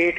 8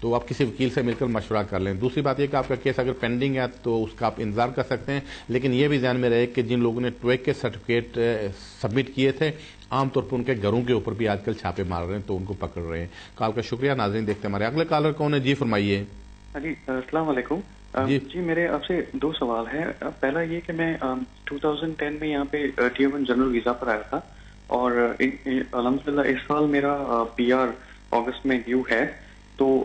تو آپ کسی وکیل سے مل کر مشورہ کر لیں. دوسری بات یہ کہ آپ کا کیس اگر پینڈنگ ہے تو اس کا آپ انتظار کر سکتے ہیں, لیکن یہ بھی ذہن میں رہے کہ جن لوگوں نے ٹویک کے سرٹیفکیٹ سبمٹ کیے تھے عام طور پر ان کے گھروں کے اوپر بھی آج کل چھاپے مار رہے ہیں, تو ان کو پکڑ رہے ہیں. کال کا شکریہ. ناظرین دیکھتے ہیں ہمارے اگلے کالر کون ہے. جی فرمائیے. جی السلام علیکم. جی میرے آپ سے 2 سوال ہیں. پہلا یہ کہ میں 2010 میں یہاں پہ Tier-1 جنرل ویزا پر آیا تھا, اور الحمدللہ اس سال میرا PR اگست میں ڈیو ہے. تو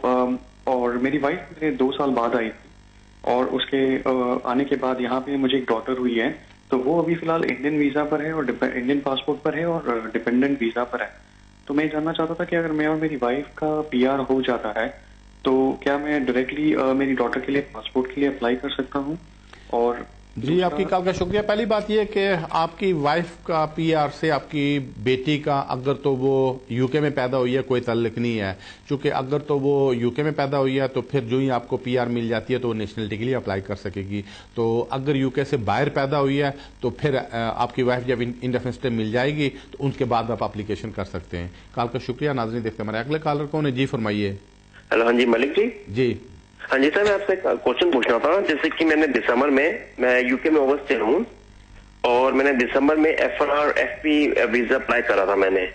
اور میری وائف میرے 2 سال بعد آئی تھی, اور اس کے آنے کے بعد یہاں پہ مجھے ایک ڈاٹر ہوئی ہے. تو وہ ابھی فی الحال انڈین ویزا پر ہے اور انڈین پاسپورٹ پر ہے اور ڈیپینڈنٹ ویزا پر ہے. تو میں جاننا چاہتا تھا کہ اگر میں اور میری وائف کا PR ہو جاتا ہے تو کیا میں ڈائریکٹلی میری ڈاٹر کے لیے پاسپورٹ کے لیے اپلائی کر سکتا ہوں؟ اور جی آپ کی کال کا شکریہ. پہلی بات یہ کہ آپ کی وائف کا PR سے آپ کی بیٹی کا اگر تو وہ UK میں پیدا ہوئی ہے کوئی تعلق نہیں ہے, چونکہ اگر تو وہ UK میں پیدا ہوئی ہے تو پھر جو ہی آپ کو PR مل جاتی ہے تو وہ نیشنلٹی کے لیے اپلائی کر سکے گی. تو اگر UK سے باہر پیدا ہوئی ہے تو پھر آپ کی وائف جب انڈیفینٹ اسٹے مل جائے گی تو ان کے بعد آپ اپلیکیشن کر سکتے ہیں. کال کا شکریہ. ناظرین دیکھتے ہیں ہمارے اگلے کالر کون ہے. جی فرمائیے. ہلو. ہاں جی ملک جی. جی ہاں جی سر, میں آپ سے کوشچن پوچھنا تھا. جیسے کہ میں نے دسمبر میں UK میں اوورسٹے ہوں, اور میں نے دسمبر میں FLR FP ویزا اپلائی کرا تھا میں نے.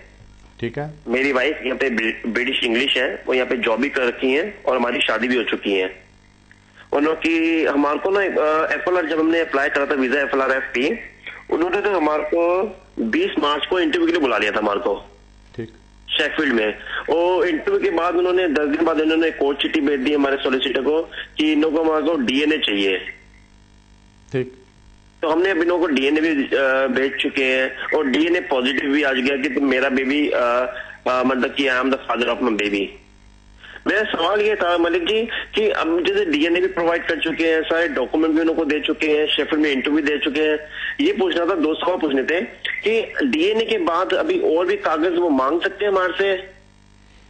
ٹھیک ہے. میری وائف یہاں پہ برٹش انگلش ہے, وہ یہاں پہ جاب بھی کر رکھی ہیں اور ہماری شادی بھی ہو چکی ہے. انہوں کی ہمارے کو نا FLR جب ہم نے اپلائی کرا تھا ویزا FLR FP, انہوں نے تو ہمارے کو 20 مارچ کو انٹرویو کے لیے بلا لیا تھا ہمارے کو شیفیلڈ میں. اور انٹرویو کے بعد انہوں نے 10 دن بعد انہوں نے کوٹ چٹھی بھیج دی ہمارے سولیسیٹر کو کہ انہوں کو ہمارے کو DNA چاہیے. ٹھیک. تو ہم نے اب انہوں کو DNA بھی بھیج چکے ہیں, اور DNA پازیٹیو بھی آ گیا کہ میرا بیبی مطلب کہ I am the father of my baby. میرا سوال یہ تھا ملک جی کہ اب جیسے DNA بھی پرووائڈ کر چکے ہیں, سارے ڈاکومنٹ بھی انہوں کو دے چکے ہیں, شیفیلڈ میں انٹرویو دے چکے ہیں, یہ پوچھنا تھا 2 سوال پوچھنے تھے کہ DNA کے بعد ابھی اور بھی کاغذ وہ مانگ سکتے ہیں ہمارے سے.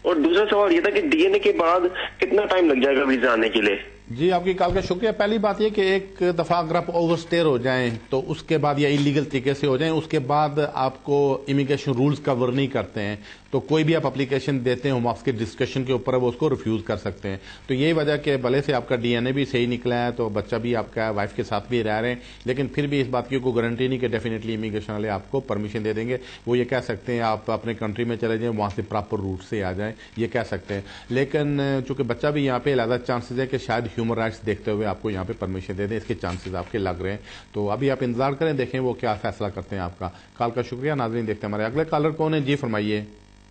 اور دوسرا سوال یہ تھا کہ DNA کے بعد کتنا ٹائم لگ جائے گا ویزا آنے کے لیے؟ جی آپ کی کال کا شکریہ. پہلی بات یہ کہ ایک دفعہ اگر آپ اوور اسٹیئر ہو جائیں تو اس کے بعد یا انلیگل طریقے سے ہو جائیں, اس کے بعد آپ کو امیگریشن رولز کور نہیں کرتے ہیں, تو کوئی بھی آپ اپلیکیشن دیتے ہیں ہوم آفس کے ڈسکشن کے اوپر وہ اس کو ریفیوز کر سکتے ہیں. تو یہی وجہ کہ بھلے سے آپ کا DNA بھی صحیح نکلا ہے تو بچہ بھی آپ کا وائف کے ساتھ بھی رہ رہے ہیں, لیکن پھر بھی اس بات کی کوئی گارنٹی نہیں کہ ڈیفینیٹلی امیگریشن والے آپ کو پرمیشن دے دیں گے. وہ یہ کہہ سکتے ہیں آپ اپنے کنٹری میں چلے جائیں, وہاں سے پراپر روٹ سے آ جائیں, یہ کہہ سکتے ہیں. لیکن چونکہ بچہ بھی یہاں پہ علیحدہ چانسز ہے کہ شاید ہیومن رائٹس دیکھتے ہوئے آپ کو یہاں پہ پرمیشن دے دیں, اس کے چانسز آپ کے لگ رہے ہیں. تو ابھی آپ انتظار کریں, دیکھیں وہ کیا فیصلہ کرتے ہیں آپ کا. کال کا شکریہ. ناظرین دیکھتے ہیں ہمارے اگلے کالر کون ہے. جی فرمائیے.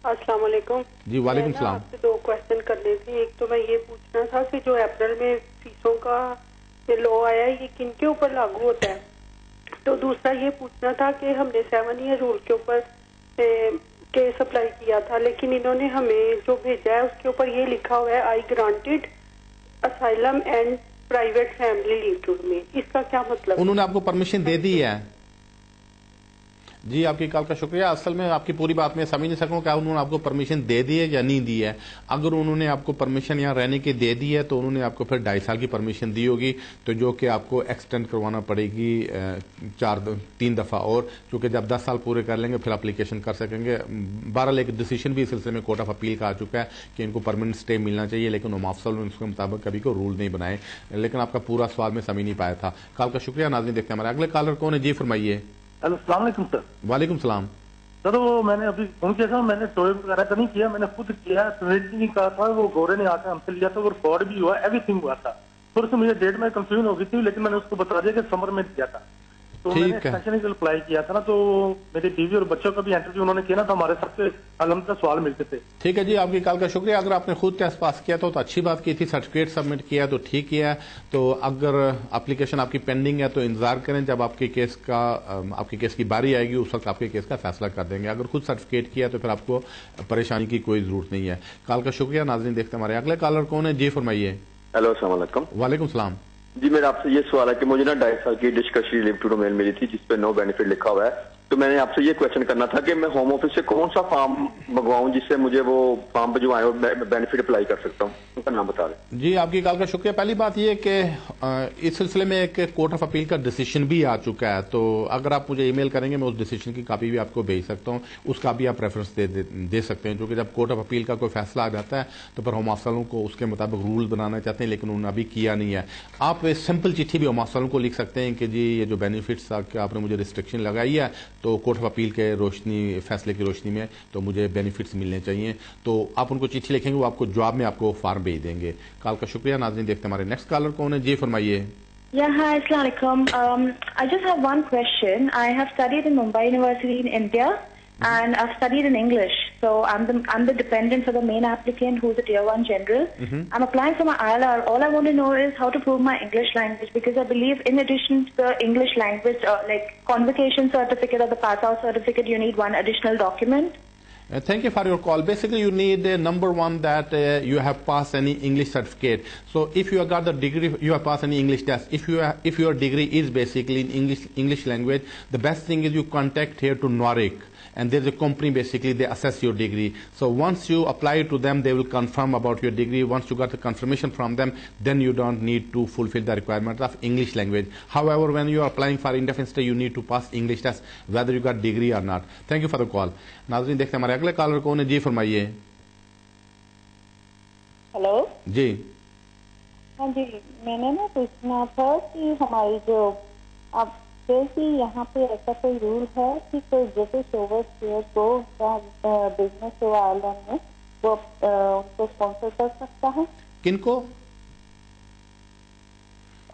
السلام علیکم. جی وعلیکم السلام. آپ سے 2 کوشچن کرنے تھے. ایک تو میں یہ پوچھنا تھا کہ جو اپریل میں فیسوں کا لا آیا ہے یہ کن کے اوپر لاگو ہوتا ہے, تو دوسرا یہ پوچھنا تھا کہ ہم نے 7 ایئر رول کے اوپر کیس اپلائی کیا تھا, لیکن انہوں نے ہمیں جو بھیجا ہے اس کے اوپر یہ لکھا ہوا ہے I granted asylum and private family leave میں. اس کا کیا مطلب؟ انہوں نے آپ کو پرمیشن دے دی ہے. جی آپ کی کال کا شکریہ. اصل میں آپ کی پوری بات میں سمجھ نہیں سکوں کہ انہوں نے آپ کو پرمیشن دے دی ہے یا نہیں دی ہے. اگر انہوں نے آپ کو پرمیشن یہاں رہنے کی دے دی ہے تو انہوں نے آپ کو پھر 2.5 سال کی پرمیشن دی ہوگی, تو جو کہ آپ کو ایکسٹینڈ کروانا پڑے گی 3 دفعہ, اور چونکہ جب 10 سال پورے کر لیں گے پھر اپلیکیشن کر سکیں گے. بہرحال ایک ڈیسیشن بھی اس سلسلے میں کورٹ آف اپیل کا آ چکا ہے کہ ان کو پرماننٹ اسٹے ملنا چاہیے, لیکن ہوم آفس نے اس کے مطابق کبھی کو رول نہیں بنائے. لیکن آپ کا پورا سوال میں سمجھ نہیں پایا تھا. کال کا شکریہ. ناظرین دیکھتے ہیں ہمارے اگلے کالر کون ہے. جی فرمائیے. السلام علیکم سر. وعلیکم السلام. سر وہ میں نے ابھی فون کیا تھا, میں نے ٹوئے وغیرہ کا نہیں کیا, میں نے خود کیا. نہیں کہا تھا, وہ گورے نے آ کے ہم سے لیا تھا, اور فراڈ بھی ہوا, ایوری تھنگ ہوا تھا. پھر سے مجھے ڈیٹ میں کنفیوژن ہو گئی تھی, لیکن میں نے اس کو بتا دیا کہ سمر میں دیا تھا. تو میں نے ایکسٹینشن کے اپلائی کیا تھا نا, تو میری بیوی اور بچوں کا بھی انٹرویو انہوں نے کیا نا, تو ہمارے سب سے الحمدللہ سوال ملتے تھے. ٹھیک ہے جی آپ کی کال کا شکریہ. اگر آپ نے خود ٹیسٹ پاس کیا تو اچھی بات کی تھی, سرٹیفکیٹ سبمٹ کیا تو ٹھیک کیا ہے. تو اگر اپلیکیشن آپ کی پینڈنگ ہے تو انتظار کریں, جب آپ کے کیس کی باری آئے گی اس وقت آپ کے کیس کا فیصلہ کر دیں گے. اگر خود سرٹیفکیٹ کیا تو پھر آپ کو پریشانی کی کوئی ضرورت نہیں ہے. کال کا شکریہ. ناظرین دیکھتے ہمارے اگلے کالر کون ہے. جی فرمائیے. ہلو السلام علیکم. وعلیکم السلام. جی میرا آپ سے یہ سوال ہے کہ مجھے نا 2.5 سال کی ڈسکشری لیو ٹو ڈومین ملی تھی جس پہ نو بینیفٹ لکھا ہوا ہے, تو میں نے آپ سے یہ کوشچن کرنا تھا کہ میں ہوم آفس سے کون سا فارم منگواؤں جس سے مجھے وہ فارم پہ جو آئے اور بینیفٹ اپلائی کر سکتا ہوں, ان کا نام بتا دیں. جی آپ کی کال کا شکریہ. پہلی بات یہ کہ اس سلسلے میں ایک کورٹ آف اپیل کا ڈیسیشن بھی آ چکا ہے, تو اگر آپ مجھے ای میل کریں گے میں اس ڈیسیشن کی کاپی بھی آپ کو بھیج سکتا ہوں, اس کا بھی آپ ریفرنس دے سکتے ہیں, کیونکہ جب کورٹ آف اپیل کا کوئی فیصلہ آ جاتا ہے تو پھر ہوم آفس والوں کو اس کے مطابق رول بنانا چاہتے ہیں, لیکن انہوں نے ابھی کیا نہیں ہے. آپ سمپل چٹھی بھی ہوم آفس والوں کو لکھ سکتے ہیں کہ جی یہ جو بینیفٹس آپ نے مجھے ریسٹرکشن لگائی ہے تو کورٹ آف اپیل کے روشنی فیصلے کی روشنی میں تو مجھے بینیفٹس ملنے چاہیے, تو آپ ان کو چٹھی لکھیں گے, وہ آپ کو جواب میں آپ کو فارم بھیج دیں گے. کال کا شکریہ. ناظرین دیکھتے ہمارے نیکسٹ کالر کون ہے. جی فرمائیے. Yeah, hi, Assalamu alaikum. I just have one question. I have studied in Mumbai University in India, and I've studied in English. So I'm the dependent for the main applicant who's a Tier 1 general. I'm applying for my ILR. All I want to know is how to prove my English language, because I believe in addition to the English language, like convocation certificate or the pass out certificate, you need one additional document. Thank you for your call. Basically, you need number one that you have passed any English certificate. So, if you have got the degree, you have passed any English test. If your degree is basically in English language, the best thing is you contact here to NORIC, and there's a company basically they assess your degree. So once you apply to them, they will confirm about your degree. Once you got the confirmation from them, then you don't need to fulfill the requirement of English language. However, when you are applying for indefinite stay, you need to pass English test whether you got degree or not. Thank you for the call. ناظرین دیکھتے ہیں ہمارے اگلے collar کون ہے. جی فرمائیے. Hello جی. ہاں جی, میں نے نا پوچھنا تھا کہ ہماری جو اب جیسے یہاں پہ ایسا کوئی رول ہے کہ کوئی برٹش اوورسیئر کو بزنس ہو آئرلینڈ میں وہ ان کو اسپانسر کر سکتا ہے. کن کو؟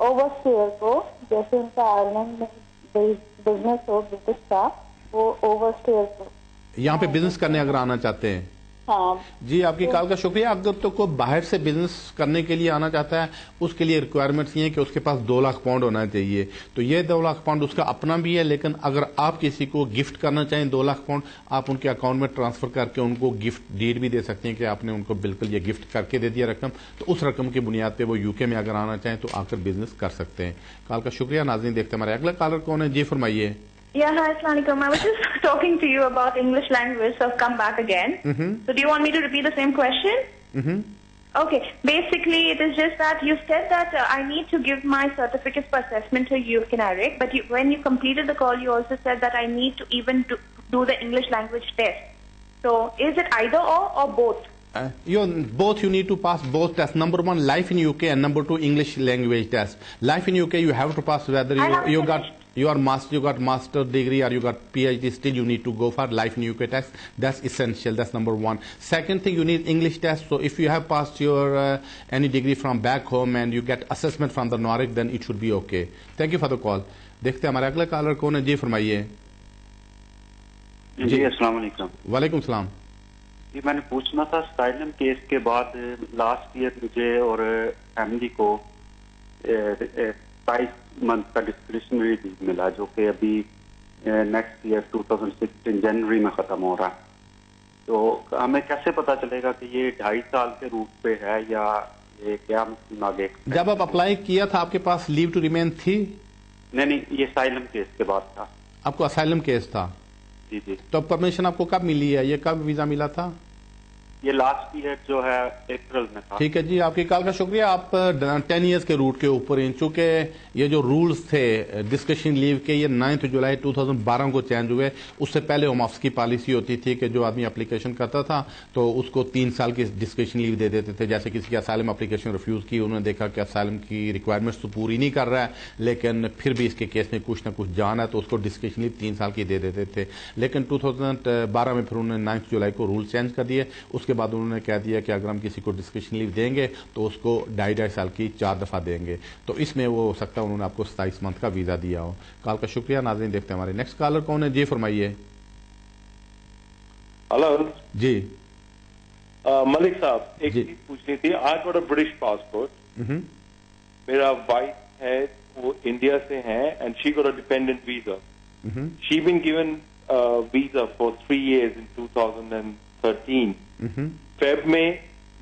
اوورسیئر کو, جیسے ان کا آئرلینڈ میں بزنس ہو برٹش کا, وہ اوورسیئر کو یہاں پہ بزنس کرنے اگر آنا چاہتے ہیں. ہاں جی آپ کی کال کا شکریہ. اگر تو کوئی باہر سے بزنس کرنے کے لیے آنا چاہتا ہے, اس کے لیے ریکوائرمنٹس یہ ہیں کہ اس کے پاس 2 لاکھ پاؤنڈ ہونا چاہیے. تو یہ 2 لاکھ پاؤنڈ اس کا اپنا بھی ہے, لیکن اگر آپ کسی کو گفٹ کرنا چاہیں 2 لاکھ پاؤنڈ, آپ ان کے اکاؤنٹ میں ٹرانسفر کر کے ان کو گفٹ ڈیڈ بھی دے سکتے ہیں کہ آپ نے ان کو بالکل یہ گفٹ کر کے دے دیا رقم, تو اس رقم کی بنیاد پہ وہ UK میں اگر آنا چاہیں تو آ کر بزنس کر سکتے ہیں. کال کا شکریہ. ناظرین دیکھتے ہیں ہمارے اگلا کالر کون ہے. جی فرمائیے. Yeah, hi, Assalamu alaikum. I was just talking to you about English language, so I've come back again. So do you want me to repeat the same question? Okay. Basically, it is just that you said that I need to give my certificates for assessment to you, Kinaric, but when you completed the call, you also said that I need to even do the English language test. So is it either or both? Both you need to pass both tests. Number 1, life in UK, and number 2, English language test. Life in UK, you have to pass whether you got master degree or you got PhD. Still, you need to go for life in UK test. That's essential. That's number 1. Second thing, you need English test. So if you have passed your any degree from back home and you get assessment from the NORIC, then it should be okay. Thank you for the call. دیکھتے ہیں ہمارے اگلا collar کون ہے. جی فرمائیے. جی السلام علیکم. وعلیکم السلام. جی میں نے پوچھنا تھا, اسٹائلم کیس کے بعد لاسٹ ایئر مجھے اور فیملی کو 22 منتھ کا ڈسکریشنری لیو ملا, جو کہ ابھی نیکسٹ ایئر 2016 جنوری میں ختم ہو رہا ہے. تو ہمیں کیسے پتا چلے گا کہ یہ 2.5 سال کے روٹ پہ ہے یا یہ کیا آگے؟ جب آپ اپلائی کیا تھا آپ کے پاس لیو ٹو ریمین تھی؟ نہیں, یہ اسائلم کیس کے بعد تھا. آپ کو اسائلم کیس تھا؟ جی جی. تو پرمیشن آپ کو کب ملی ہے, یہ کب ویزا ملا تھا؟ یہ لاسٹ ایئر جو ہے اپریل میں تھا. ٹھیک ہے جی, آپ کی کال کا شکریہ. آپ 10 ایئرس کے روٹ کے اوپر ہیں, چونکہ یہ جو رولز تھے ڈسکشن لیو کے یہ 9 جولائی 2012 کو چینج ہوئے. اس سے پہلے ہوم آفس کی پالیسی ہوتی تھی کہ جو آدمی اپلیکیشن کرتا تھا تو اس کو 3 سال کی ڈسکشن لیو دے دیتے تھے. جیسے کسی کی اسائلم اپلیکیشن ریفیوز کی, انہوں نے دیکھا کہ اسائلم کی ریکوائرمنٹس تو پوری نہیں کر رہا ہے, لیکن پھر بھی اس کے کیس میں کچھ نہ کچھ جان ہے, تو اس کو ڈسکشن لیو 3 سال کی دے دیتے تھے. لیکن 2012 میں پھر انہوں نے 9 جولائی کو رول چینج کر دیے. اس کے بعد انہوں نے کہہ دیا کہ اگر ہم کسی کو ڈسکشن لیو دیں گے تو اس کو 2.5 سال کی 4 دفعہ دیں گے. تو اس میں وہ ہو سکتا ہے انہوں نے آپ کو 27 منتھ کا ویزا دیا ہو. کال کا شکریہ. ناظرین دیکھتے ہیں ہمارے نیکسٹ کالر کون ہے. جی فرمائیے. ہلو جی ملک صاحب, ایک چیز پوچھنی تھی. I got a British passport, میرا وائف ہے وہ انڈیا سے ہے, and she got a dependent visa. She been given visa for 3 years in 2013. Feb میں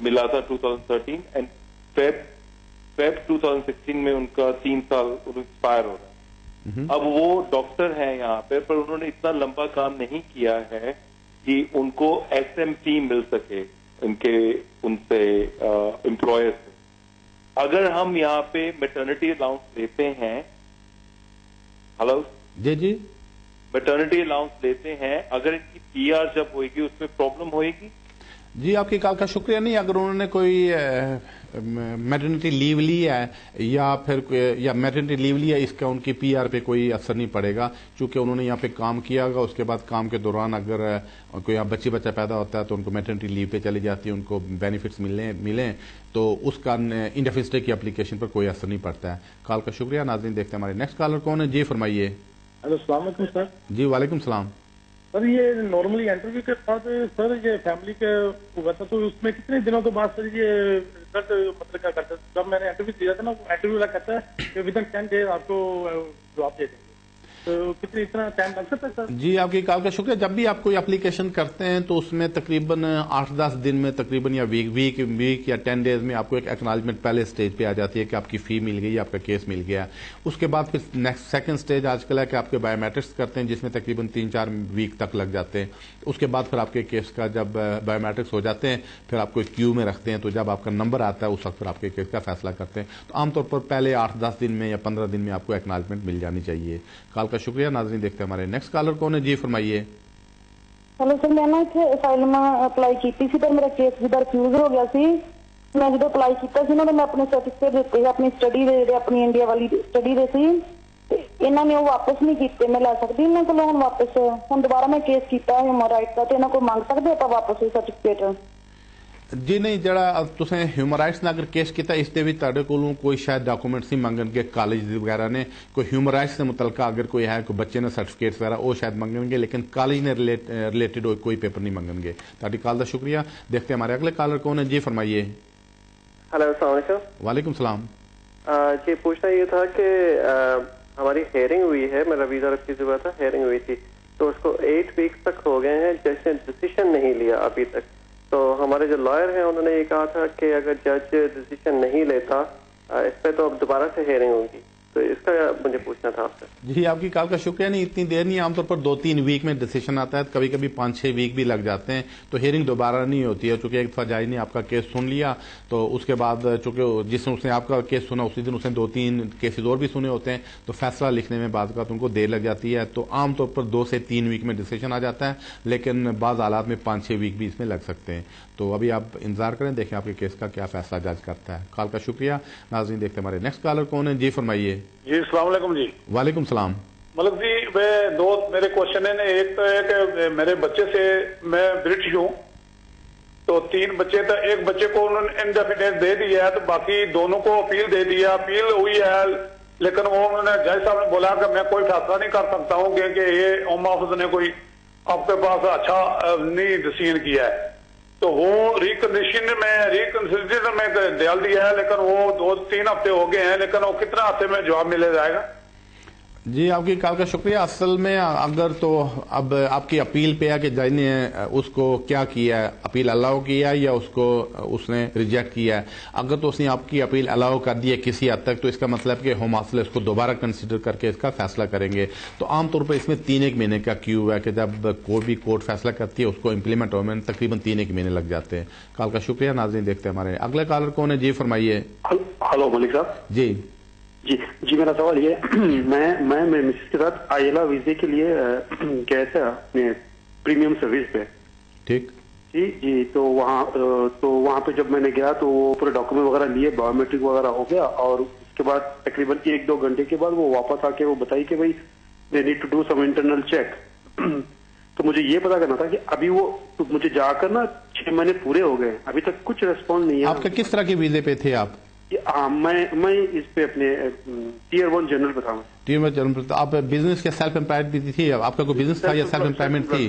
ملا تھا 2013, اینڈ فیب 2016 میں ان کا 3 سال ایکسپائر ہو رہا ہے. اب وہ ڈاکٹر ہیں یہاں پہ, پر انہوں نے اتنا لمبا کام نہیں کیا ہے کہ ان کو SMT مل سکے ان سے امپلائر سے. اگر ہم یہاں پہ میٹرنٹی الاؤنس لیتے ہیں, ہلو جی میٹرنٹی الاؤنس لیتے ہیں, اگر ان کی PR جب ہوئے گی اس میں پرابلم ہوئے گی؟ جی آپ کی کال کا شکریہ. نہیں, اگر انہوں نے کوئی میٹرنٹی لیو لی ہے یا میٹرنٹی لیو لیا, اس کا ان کی PR پہ کوئی اثر نہیں پڑے گا, چونکہ انہوں نے یہاں پہ کام کیا ہوگا. اس کے بعد کام کے دوران اگر کوئی بچہ پیدا ہوتا ہے تو ان کو میٹرنٹی لیو پہ چلی جاتی ہے, ان کو بینیفٹس ملیں تو اس کا انڈیفینس ڈے کی اپلیکیشن پر کوئی اثر نہیں پڑتا ہے. کال کا شکریہ. ناظرین دیکھتے ہیں ہمارے نیکسٹ کالر کون ہے. جی فرمائیے. ہلو السلام علیکم سر. جی وعلیکم السلام. سر یہ نارملی انٹرویو کے بعد سر یہ فیملی کا ہوا تھا تو اس میں کتنے دنوں کے بعد سر یہ رزلٹ مطلب کیا کرتا ہے؟ جب میں نے انٹرویو دیا تھا نا, وہ انٹرویو والا کہتا ہے کہ ودن 10 days آپ کو جواب دے دیں گے, تو اتنا ٹائم لگ سکتا ہے سر؟ جی آپ کی کال کا شکریہ. جب بھی آپ کوئی اپلیکیشن کرتے ہیں تو اس میں تقریباً 8-10 دن میں تقریباً یا ویک یا 10 days میں آپ کو ایک ایکنالجمنٹ پہلے اسٹیج پہ آ جاتی ہے کہ آپ کی فی مل گئی, آپ کا کیس مل گیا. اس کے بعد پھر نیکسٹ سیکنڈ اسٹیج آج کل ہے کہ آپ کے بایو میٹرکس کرتے ہیں, جس میں تقریباً 3-4 ویک تک لگ جاتے ہیں. اس کے بعد پھر آپ کے کیس کا جب بایو میٹرکس ہو جاتے ہیں پھر آپ کو کیو میں رکھتے ہیں, تو جب آپ کا نمبر آتا ہے اس وقت پھر آپ کے کیس کا فیصلہ کرتے ہیں. تو عام طور پر پہلے 8-10 دن میں یا 15 دن میں آپ کو ایکنالجمنٹ مل جانی چاہیے. کال کا شکریہ. ناظرین دیکھتے ہیں ہمارے نیکسٹ کالر کون ہے. جی فرمائیے. ہلو سر, میں نا اسائلم اپلائی کی سی پر میرا کیس جب ریفیوز ہو گیا سی. میں جب اپلائی کیا سی نا تو میں اپنے سرٹیفکیٹ دیتے اپنی اسٹڈی دے اپنی انڈیا والی اسٹڈی دے سی, انہوں نے وہ واپس نہیں کیتے. میں لے سکتی انہوں کو ہوں واپس؟ ہوں دوبارہ میں کیس کیا ہیومن رائٹ کا, تو انہوں کو مانگ سکتے آپ واپس سرٹیفکیٹ؟ جی نہیں, جڑا تسیں ہیومن رائٹس نے اگر کیس کیتا اس تے بھی تہاڈے کولوں کوئی شاید ڈاکومنٹس نہیں منگن گے. کالج وغیرہ نے کوئی ہیومن رائٹس سے متعلقہ اگر کوئی ہے, کوئی بچے نے سرٹیفکیٹس وغیرہ وہ شاید منگن گے, لیکن کالج نے ریلیٹڈ کوئی پیپر نہیں منگن گے. تہاڈی کال دا شکریہ. دیکھتے ہیں ہمارے اگلے کالر کون ہے. جی فرمائیے. ہلو السلام علیکم. وعلیکم السلام. جی پوچھنا یہ تھا کہ ہماری ہیئرنگ ہوئی ہے, میرا ویزا ریفیوز ہوا تھا, ہیئرنگ ہوئی تھی, تو اس کو 8 ویکس تک ہو گئے ہیں, جج نے ڈیسیشن نہیں لیا ابھی تک. تو ہمارے جو لائر ہیں انہوں نے یہ کہا تھا کہ اگر جج ڈیسیشن نہیں لیتا اس پہ تو اب دوبارہ سے ہیئرنگ ہوگی, تو اس کا مجھے پوچھنا تھا آپ سے. جی آپ کی کال کا شکریہ. نہیں اتنی دیر نہیں, عام طور پر 2-3 ویک میں ڈیسیشن آتا ہے, کبھی کبھی 5-6 ویک بھی لگ جاتے ہیں. تو ہیئرنگ دوبارہ نہیں ہوتی ہے, چونکہ ایک دفعہ جج نے آپ کا کیس سن لیا تو اس کے بعد چونکہ جس نے اس نے آپ کا کیس سنا اسی دن اس نے 2-3 کیسز اور بھی سنے ہوتے ہیں, تو فیصلہ لکھنے میں بعض اوقات ان کو دیر لگ جاتی ہے. تو عام طور پر 2 سے 3 ویک میں ڈیسیشن آ جاتا ہے, لیکن بعض حالات میں 5-6 ویک بھی اس میں لگ سکتے ہیں. تو ابھی آپ انتظار کریں, دیکھیں آپ کے کیس کا کیا فیصلہ جج کرتا ہے. کال کا شکریہ. ناظرین دیکھتے ہیں ہمارے نیکسٹ کالر کون ہے. جی فرمائیے. جی السلام علیکم. جی وعلیکم السلام. ملک جی, میں 2 میرے کوشچن ہیں. ایک تو ہے کہ میرے بچے سے, میں برٹش ہوں, تو 3 بچے تھے, ایک بچے کو انہوں نے انڈیفینڈنس دے دیا ہے, تو باقی دونوں کو اپیل دے دیا. اپیل ہوئی ہے, لیکن وہ انہوں نے جج صاحب نے بولا کہ میں کوئی فیصلہ نہیں کر سکتا ہوں کہ یہ ہوم آفس نے کوئی آپ کے پاس اچھا نہیں ڈیسیژن کیا ہے. تو وہ ریکنسیڈر میں ڈال دیا ہے, لیکن وہ 2-3 ہفتے ہو گئے ہیں, لیکن وہ کتنا ہفتے میں جواب ملے جائے گا؟ جی آپ کی کال کا شکریہ. اصل میں اگر تو اب آپ کی اپیل پہ ہے کہ جج نے اس کو کیا کیا ہے, اپیل الاؤ کیا یا اس نے ریجیکٹ کیا ہے. اگر تو اس نے آپ کی اپیل الاؤ کر دی ہے کسی حد تک, تو اس کا مطلب کہ ہوم آفس اس کو دوبارہ کنسیڈر کر کے اس کا فیصلہ کریں گے. تو عام طور پر اس میں 3-1 مہینے کا کیو ہے کہ جب کوئی بھی کورٹ فیصلہ کرتی ہے اس کو امپلیمنٹ ہونے میں تقریباً 3-1 مہینے لگ جاتے ہیں. کال کا شکریہ. ناظرین دیکھتے ہیں ہمارے اگلے کالر کون ہے. جی فرمائیے. ہلو ملک صاحب. جی جی میرا سوال یہ, میں مسز کے ساتھ آئلہ ویزے کے لیے گیا تھا اپنے پریمیم سروس پہ. ٹھیک. جی تو وہاں پہ جب میں نے گیا تو وہ پورے ڈاکومنٹ وغیرہ لیے, بایو میٹرک وغیرہ ہو گیا, اور اس کے بعد تقریباً 1-2 گھنٹے کے بعد وہ واپس آ کے وہ بتائی کہ بھائی they need to do some internal check. تو مجھے یہ پتا کرنا تھا کہ ابھی وہ مجھے جا کر نا 6 مہینے پورے ہو گئے, ابھی تک کچھ ریسپانس نہیں ہے. آپ کا کس طرح کے ویزے پہ تھے آپ؟ میں اس پہ اپنے ٹیئر 1 جنرل بتاؤں. Tier 1 general. آپ بزنس یا سیلف امپلائڈ بھی تھی؟ آپ کا کوئی بزنس تھا یا سیلف امپلائمنٹ تھی؟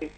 6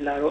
LRO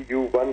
EU1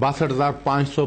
62,500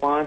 5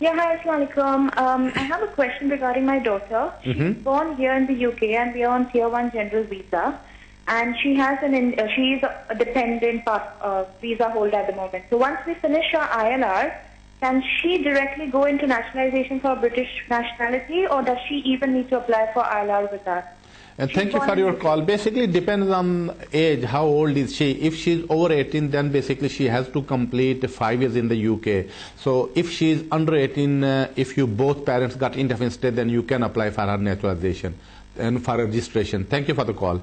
Yeah, hi, Assalamualaikum. I have a question regarding my daughter. She's born here in the UK and we are on Tier 1 General Visa. And she has she is a dependent visa holder at the moment. So once we finish her ILR, can she directly go into nationalization for British nationality, or does she even need to apply for ILR with us? And thank you for your call. Basically, it depends on age. How old is she? If she's over 18, then basically she has to complete 5 years in the UK. So if she's under 18, if you both parents got indefinite stay, then you can apply for her naturalization and for registration. Thank you for the call.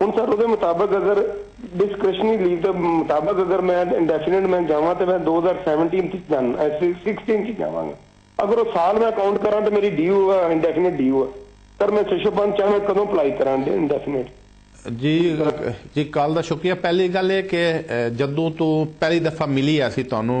ਹੁਣ sir ਉਹਦੇ ਮੁਤਾਬਕ ਅਗਰ discretionary leave ਦੇ ਮੁਤਾਬਕ ਅਗਰ ਮੈਂ indefinite ਮੈਂ ਜਾਵਾਂ ਤੇ ਮੈਂ 2017 ਚ ਜਾਣਾ 16 ਚ ਜਾਵਾਂਗਾ। ਅਗਰ ਉਹ ਸਾਲ ਮੈਂ ਕਾਊਂਟ ਕਰਾਂ ਤਾਂ ਮੇਰੀ ਡਿਊ ਹੈ ਇੰਡੈਫੀਨਿਟ ਡਿਊ ਹੈ। ਸਰ ਮੈਂ ਸਿਸ਼ੋਪਨ ਚਾਹਾਂ ਕਦੋਂ ਅਪਲਾਈ ਕਰਾਂ ਇੰਡੈਫੀਨਿਟ। ਜੀ ਕਾਲ ਦਾ ਸ਼ੁਕਰੀਆ। ਪਹਿਲੀ ਗੱਲ ਇਹ ਕਿ ਜਦੋਂ ਤੋਂ ਪਹਿਲੀ ਦਫਾ ਮਿਲੀ ਅਸੀਂ ਤੁਹਾਨੂੰ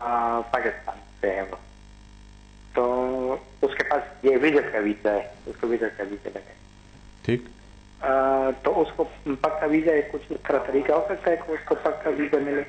پاکستان سے ہے وہ، تو اس کے پاس یہ وزٹ کا ویزا ہے، اس کو وزٹ کا ویزا لگا ہے. ٹھیک. تو اس کو پکا ویزا ہے، کچھ طریقہ ہو سکتا ہے کہ اس کو پکا ویزا ملے؟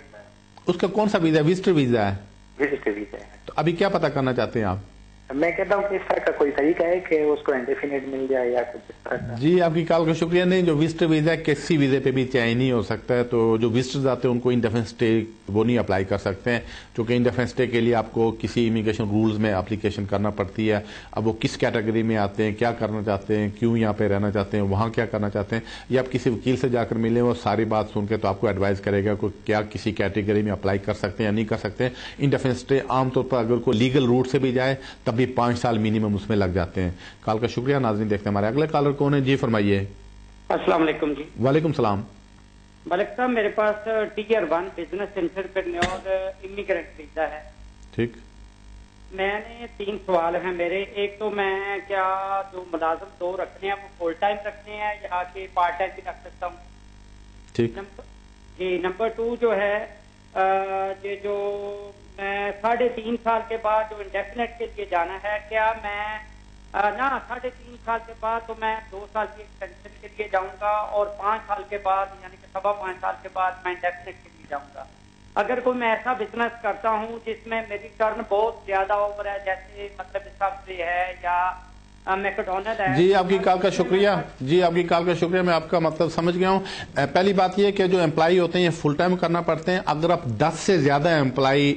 اس کا کون سا ویزا ہے؟ وزٹر ویزا ہے. وزٹر ویزا ہے. تو ابھی کیا پتا کرنا چاہتے ہیں آپ؟ میں کہتا ہوں کہ اس طرح کا کوئی طریقہ ہے کہ اس کو انڈیفینٹ مل جائے یا کچھ اس طرح کا؟ جی آپ کی کال کا شکریہ. نہیں، جو وزٹر ویزا ہے کسی ویزے پہ بھی چینج ہو سکتا ہے، تو جو وزٹرز آتے ہیں ان کو انڈیفینٹ اسٹے وہ نہیں اپلائی کر سکتے ہیں، چونکہ انڈیفینٹ اسٹے کے لیے آپ کو کسی امیگریشن رولز میں اپلیکیشن کرنا پڑتی ہے. اب وہ کس کیٹیگری میں آتے ہیں، کیا کرنا چاہتے ہیں، کیوں یہاں پہ رہنا چاہتے ہیں، وہاں کیا کرنا چاہتے ہیں، یا آپ کسی وکیل سے جا کر ملیں، وہ ساری بات سن کے تو آپ کو ایڈوائز کرے گا کہ کیا کسی کیٹیگری میں اپلائی کر سکتے ہیں یا نہیں کر سکتے. انڈیفینٹ اسٹے عام طور پر اگر کوئی لیگل روٹ سے بھی جائے تب بھی 5 سال منیمم اس میں لگ جاتے ہیں. کال کا شکریہ. ناظرین دیکھتے ہیں ہمارے اگلے کالر کون ہے. جی فرمائیے. السلام علیکم. جی وعلیکم السلام. ملک صاحب میرے پاس tier 1 business entrepreneur immigrant visa ہے. ٹھیک. میں نے 3 سوال ہیں میرے. ایک تو میں کیا جو ملازم 2 رکھنے ہیں وہ فل ٹائم رکھنے ہیں یا کہ پارٹ ٹائم بھی رکھ سکتا ہوں؟ ٹھیک. جی نمبر 2 جو ہے یہ جو میں 3.5 سال کے بعد جو انڈیفینٹ کے لیے جانا ہے، کیا میں نہ 3.5 سال کے بعد تو میں 2 سال کی ایکسٹینشن کے لیے جاؤں گا اور 5 سال کے بعد یعنی کہ 5.25 سال کے بعد میں انڈیفینٹ کے لیے جاؤں گا. اگر کوئی میں ایسا بزنس کرتا ہوں جس میں میری ٹرن بہت زیادہ اوور ہے، جیسے مطلب سبزی ہے یا میکڈونلڈ ہے. جی آپ کی کال کا شکریہ. جی آپ کی کال کا شکریہ. میں آپ کا مطلب سمجھ گیا ہوں. پہلی بات یہ کہ جو امپلائی ہوتے ہیں یہ فل ٹائم کرنا پڑتے ہیں. اگر آپ 10 سے زیادہ امپلائی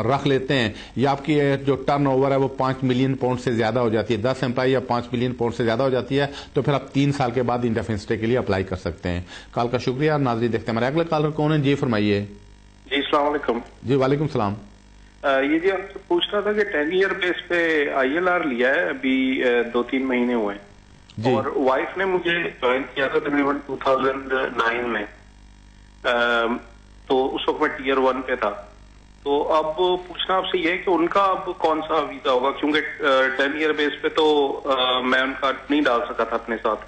رکھ لیتے ہیں یا آپ کی جو ٹرن اوور ہے وہ 5 ملین پاؤنڈ سے زیادہ ہو جاتی ہے، 10 امپلائی یا 5 ملین پاؤنڈ سے زیادہ ہو جاتی ہے، تو پھر آپ 3 سال کے بعد انڈیفینٹ اسٹے کے لیے اپلائی کر سکتے ہیں. کال کا شکریہ. ناظرین دیکھتے ہیں ہمارے اگلے کالر کون ہے. جی فرمائیے. جی السلام علیکم. جی وعلیکم السلام. یہ جی آپ سے پوچھ رہا تھا کہ 10 ایئر بیس پہ ILR لیا ہے ابھی 2-3 مہینے ہوئے ہیں، اور وائف نے مجھے جوائن کیا تھا تقریباً 2009 میں، تو اس وقت میں ٹیئر 1 پہ تھا. تو اب پوچھنا آپ سے یہ ہے کہ ان کا اب کون سا ویزا ہوگا، کیونکہ 10 ایئر بیس پہ تو میں ان کا نہیں ڈال سکا تھا اپنے ساتھ.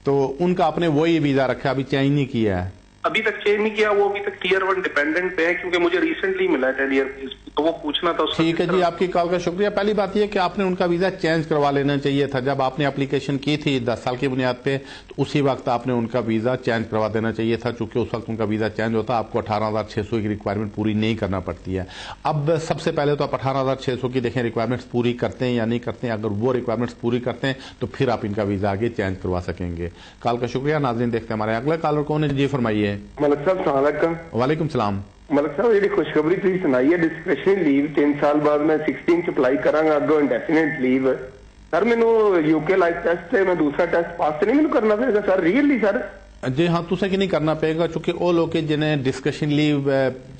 تو ان کا آپ نے وہی ویزا رکھا، ابھی چینج نہیں کیا ہے؟ ابھی تک چینج نہیں کیا، وہ ابھی تک ٹیئر 1 ڈیپینڈنٹ پہ ہے، کیونکہ مجھے ریسنٹلی ملا ہے 10 ایئر بیس پہ، تو وہ پوچھنا تھا. ٹھیک ہے جی آپ کی کال کا شکریہ. پہلی بات یہ کہ آپ نے ان کا ویزا چینج کروا لینا چاہیے تھا. جب آپ نے اپلیکیشن کی تھی 10 سال کی بنیاد پہ، تو اسی وقت آپ نے ان کا ویزا چینج کروا دینا چاہیے تھا، چونکہ اس وقت ان کا ویزا چینج ہوتا آپ کو 18,600 کی ریکوائرمنٹ پوری نہیں کرنا پڑتی ہے. اب سب سے پہلے تو آپ 18,600 کی دیکھیں ریکوائرمنٹس پوری کرتے ہیں یا نہیں کرتے ہیں. اگر وہ ریکوائرمنٹس پوری کرتے ہیں تو پھر آپ ان کا ویزا آگے چینج کروا سکیں گے. کال کا شکریہ. ناظرین دیکھتے ہیں ہمارے اگلا کالر کون ہے. جی فرمائیے. ملک صاحب السلام علیکم. وعلیکم السلام. ملک صاحب یہ خوشخبری تھی سنائی ہے ڈسکریشنری لیو 3 سال بعد میں 16 ਚ اپلائی کراਂਗਾ ਅੱਗੋਂ ਇੰਡੈਫੀਨਿਟ ਲੀਵ. ਸਰ ਮੈਨੂੰ UK ਲਾਈਫ ਟੈਸਟ ਤੇ ਮੈਂ ਦੂਸਰਾ ਟੈਸਟ ਪਾਸ ਤੇ ਨਹੀਂ ਮੈਨੂੰ ਕਰਨਾ ਪਏਗਾ ਸਰ? Really sir? جی ہاں تسے کی نہیں کرنا پڑے گا، چونکہ وہ لوگ جنہیں ڈسکشن لیو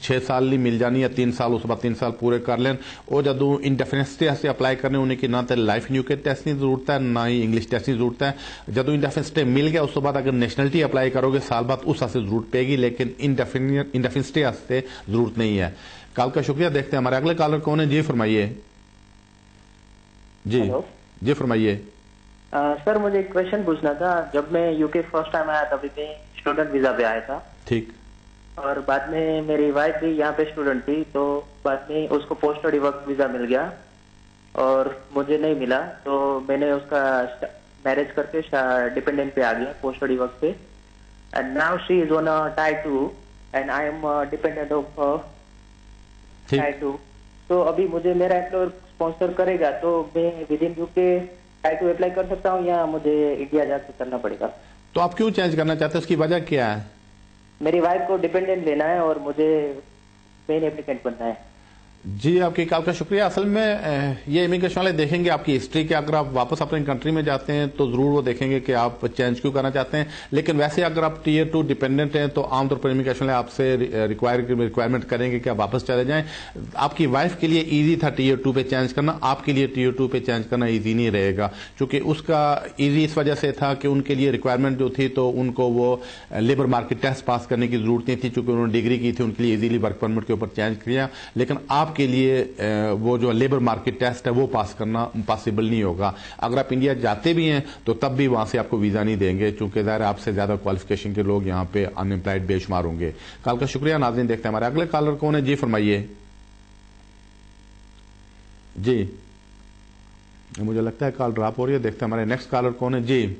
6 سال لی مل جانی ہے 3 سال، اس بعد 3 سال پورے کر لین. وہ جدو انڈیفینٹ اسٹے سے اپلائی کرنے انہیں کی نہ تو لائف UK ٹیسٹ کی ضرورت ہے نہ ہی انگلش ٹیسٹ کی ضرورت ہے. جدو انڈیفینٹ اسٹے مل گیا اس بعد اگر نیشنلٹی اپلائی کرو گے سال بعد اس سے ضرورت پے گی، لیکن انڈیفینٹ اسٹے سے ضرورت نہیں ہے. کال کا شکریہ. دیکھتے ہیں ہمارے اگلے کالر کون ہے. جی فرمائیے. جی فرمائیے. سر مجھے ایک کوشچن پوچھنا تھا. جب میں UK فرسٹ ٹائم آیا تھا ابھی میں اسٹوڈنٹ ویزا پہ آیا تھا. ٹھیک. اور بعد میں میری وائف بھی یہاں پہ اسٹوڈنٹ تھی، تو بعد میں اس کو پوسٹ اسٹڈی ورک ویزا مل گیا اور مجھے نہیں ملا، تو میں نے اس کا میرج کر کے ڈیپینڈنٹ پہ آ گیا پوسٹ اسٹڈی ورک پہ. And now she is on tier 2 and I am dependent of tier 2. تو ابھی مجھے میرا امپلائر اسپانسر کرے گا تو میں within UK tier 2 apply کر سکتا ہوں یا مجھے انڈیا جا کے کرنا پڑے گا؟ تو آپ کیوں چینج کرنا چاہتے ہیں، اس کی وجہ کیا ہے؟ میری وائف کو ڈیپینڈنٹ لینا ہے اور مجھے مین اپلیکینٹ بننا ہے. جی آپ کی کال کا شکریہ. اصل میں یہ امیگریشن والے دیکھیں گے آپ کی ہسٹری کہ اگر آپ واپس اپنی کنٹری میں جاتے ہیں تو ضرور وہ دیکھیں گے کہ آپ چینج کیوں کرنا چاہتے ہیں. لیکن ویسے اگر آپ ٹیئر 2 ڈیپینڈنٹ ہیں تو عام طور پر امیگریشن والے آپ سے ریکوائرمنٹ کریں گے کہ آپ واپس چلے جائیں. آپ کی وائف کے لیے ایزی تھا ٹیئر 2 پہ چینج کرنا، آپ کے لیے ٹیئر 2 پہ چینج کرنا ایزی نہیں رہے گا، چونکہ اس کا ایزی اس وجہ سے تھا کہ ان کے لیے ریکوائرمنٹ جو تھی تو ان کو وہ لیبر مارکیٹ ٹیسٹ پاس کرنے کی ضرورت نہیں تھی، چونکہ انہوں نے ڈگری کی تھی، ان کے لیے ایزیلی ورک پرمٹ کے اوپر چینج کیا. لیکن آپ آپ کے لیے وہ جو لیبر مارکیٹ ٹیسٹ ہے وہ پاس کرنا پاسبل نہیں ہوگا. اگر آپ انڈیا جاتے بھی ہیں تو تب بھی وہاں سے آپ کو ویزا نہیں دیں گے, چونکہ ظاہر آپ سے زیادہ کوالیفیکیشن کے لوگ یہاں پہ ان امپلائڈ بے شمار ہوں گے. کال کا شکریہ. ناظرین دیکھتے ہیں ہمارے اگلے کالر کون ہے. جی فرمائیے. جی مجھے لگتا ہے کال ڈراپ ہو رہی ہے. دیکھتے ہیں ہمارے نیکسٹ کالر کون ہے. جی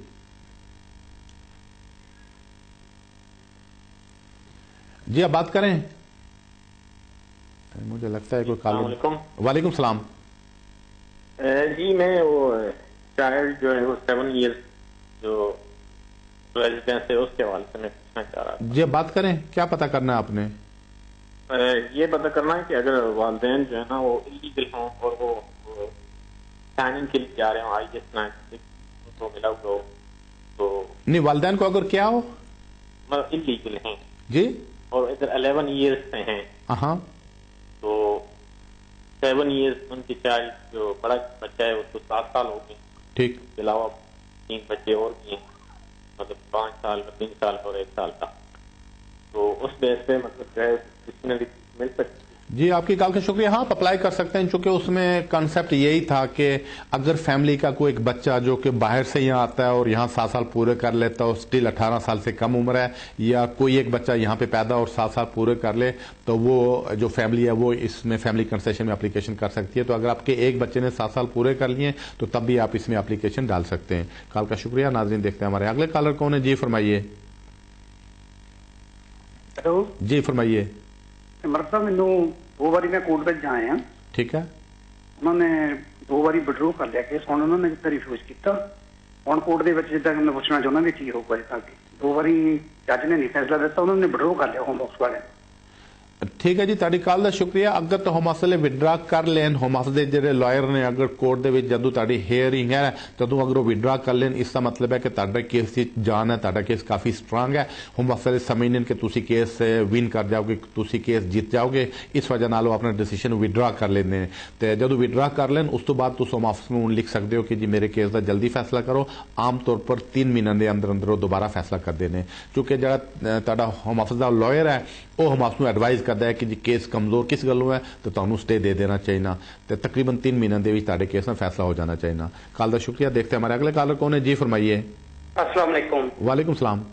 جی آپ بات کریں. مجھے لگتا ہے کوئی کالر. وعلیکم السلام. جی میں وہ چائلڈ جو ہے وہ 7 ایئرس جو ریزیڈنس ہے اس کے حوالے سے میں پوچھنا چاہ رہا تھا. جی آپ بات کریں. کیا پتا کرنا ہے آپ نے؟ یہ پتا کرنا ہے کہ اگر والدین جو ہے نا وہ انلیگل ہوں اور وہ سائننگ کے لیے جا رہے ہوں IS-96 کو ملا ہوا ہو تو. نہیں, والدین کو اگر کیا ہو انلیگل ہیں جی اور ادھر 11 ایئرس سے ہیں تو 7 ایئرس ان کی چائلڈ جو بڑا بچہ ہے اس کو 7 سال ہو گئے. ٹھیک. اس کے علاوہ 3 بچے اور بھی ہیں, مطلب 5 سال 3 سال اور 1 سال کا. تو اس بیس پہ مطلب مل سکتی. جی آپ کی کال کا شکریہ. ہاں آپ اپلائی کر سکتے ہیں, چونکہ اس میں کنسیپٹ یہی تھا کہ اگر فیملی کا کوئی ایک بچہ جو کہ باہر سے یہاں آتا ہے اور یہاں 7 سال پورے کر لیتا ہے اور اسٹل 18 سال سے کم عمر ہے, یا کوئی ایک بچہ یہاں پہ پیدا اور 7 سال پورے کر لے, تو وہ جو فیملی ہے وہ اس میں فیملی کنسیشن میں اپلیکیشن کر سکتی ہے. تو اگر آپ کے ایک بچے نے 7 سال پورے کر لیے تو تب بھی آپ اس میں اپلیکیشن ڈال سکتے ہیں. کال کا شکریہ. ناظرین دیکھتے ہیں ہمارے اگلے کالر کون ہے. جی فرمائیے. ہیلو. جی فرمائیے. مرد صاحب مینوں 2 باری میں کوٹ وچ جائے ہیں. ٹھیک ہے. انہوں نے 2 باری وڈرو کر لیا کیس, ہوں انہوں نے ریفیوز کیتا. ہوں کوٹ دے وچ جداں میں پوچھنا چاہنا بھی کی ہوگا. تک 2 باری جج نے نہیں فیصلہ دیتا, انہوں نے وڈرو کر لیا ہوم آفس والے. ٹھیک ہے جی, تاری کال دا شکریہ. اگر تو ہوم آفس وڈرا کر لین, ہوم آفس دے جڑے لائر نے اگر کورٹ دے وچ جدوں تاری ہیئرنگ ہے جدوں اگر وہ وڈرا کر لین, اس کا مطلب ہے کہ تہاڈا کیس جان ہے, تہاڈا کیس کافی سٹرانگ ہے. ہوم آفس والے سمجھن کہ تسی کیس ون کر جاؤ گے, تسی کیس جیت جاؤ گے, اس وجہ نال وہ اپنا ڈیسیژن وڈرا کر لیندے نے. تے جدوں وڈرا کر لین اس تو بعد تسی ہوم آفس میں لکھ سکتے ہو کہ جی میرے کیس دا جلدی فیصلہ کرو. عام طور پر 3 مہینے دے اندر اندر وہ دوبارہ فیصلہ کر دینے, کیونکہ جڑا تہاڈا ہوم آفس دا لائر ہے وہ ہوم آفس نوں ایڈوائز کردا ہے کہ جی کیس کمزور کس گلوں ہے تو تانوں سٹے دے دینا چاہیے. تے تقریباً 3 مہینے دے وچ تہاڈے کیس میں فیصلہ ہو جانا چاہیے. کال دا شکریہ. دیکھتے ہیں ہمارے اگلے کالر کون ہے. جی فرمائیے. السلام علیکم. وعلیکم السلام.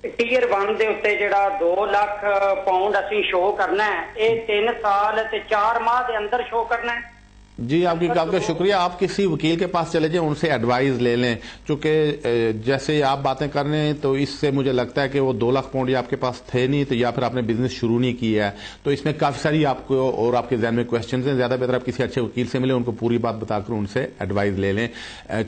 ٹیئر 1 دے اوتے جڑا 2 لاکھ پاؤنڈ اسی شو کرنا ہے, اے 3 سال تے 4 ماہ دے اندر شو کرنا ہے. جی آپ کی کال کا شکریہ. آپ کسی وکیل کے پاس چلے جائیں, ان سے ایڈوائز لے لیں, چونکہ جیسے آپ باتیں کر رہے ہیں تو اس سے مجھے لگتا ہے کہ وہ 2 لاکھ پاؤنڈ آپ کے پاس تھے نہیں, تو یا پھر آپ نے بزنس شروع نہیں کیا ہے, تو اس میں کافی ساری آپ کو اور آپ کے ذہن میں کوشچنز ہیں. زیادہ بہتر آپ کسی اچھے وکیل سے ملیں, ان کو پوری بات بتا کر ان سے ایڈوائز لے لیں,